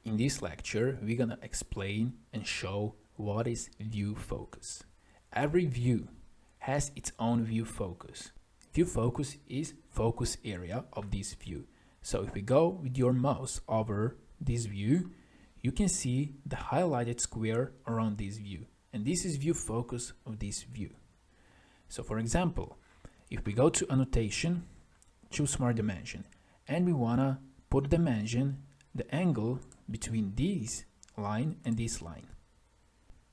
In this lecture, we're gonna explain and show what is view focus. Every view has its own view focus. View focus is focus area of this view. So if we go with your mouse over this view, you can see the highlighted square around this view. And this is view focus of this view. So for example, if we go to annotation, choose smart dimension, and we wanna put dimension, the angle between this line and this line.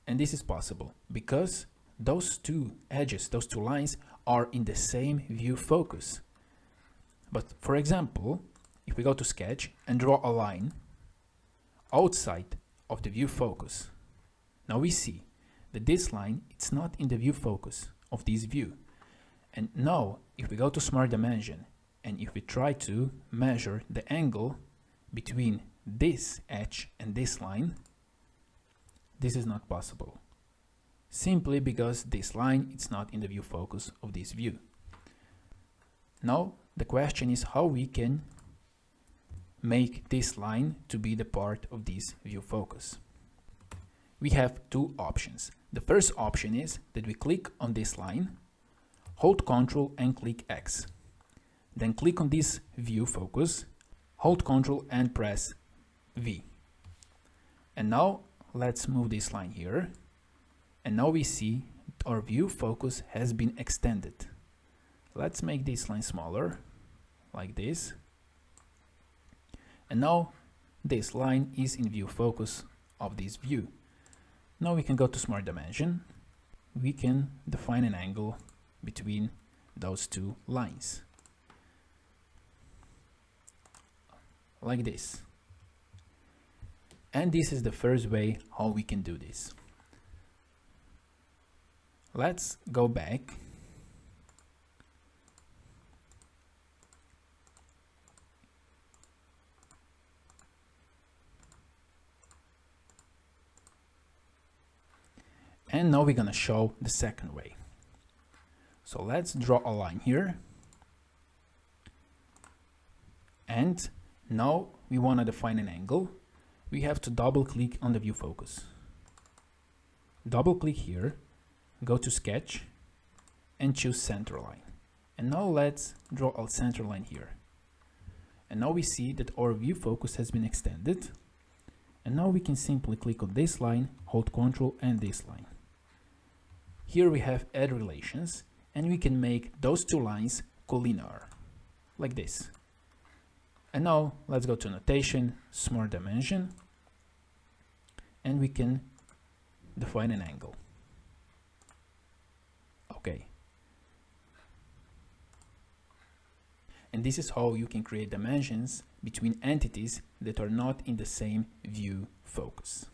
And this is possible because those two edges, those two lines are in the same view focus. But for example, if we go to sketch and draw a line outside of the view focus, now we see that this line, it's not in the view focus of this view. And now if we go to smart dimension and if we try to measure the angle between this edge and this line, this is not possible, simply because this line is not in the view focus of this view. Now the question is how we can make this line to be the part of this view focus. We have two options. The first option is that we click on this line, hold Ctrl and click X. Then click on this view focus, hold Ctrl and press V. And now let's move this line here. And now we see our view focus has been extended. Let's make this line smaller, like this. And now this line is in view focus of this view. Now we can go to smart dimension. We can define an angle between those two lines, like this. And this is the first way how we can do this. Let's go back . And now we're gonna show the second way. So let's draw a line here. And now we wanna define an angle. We have to double click on the view focus. Double click here, go to sketch and choose center line. And now let's draw a center line here. And now we see that our view focus has been extended. And now we can simply click on this line, hold Ctrl and this line. Here we have add relations and we can make those two lines collinear, like this. And now let's go to notation, smart dimension, and we can define an angle. Okay. And this is how you can create dimensions between entities that are not in the same view focus.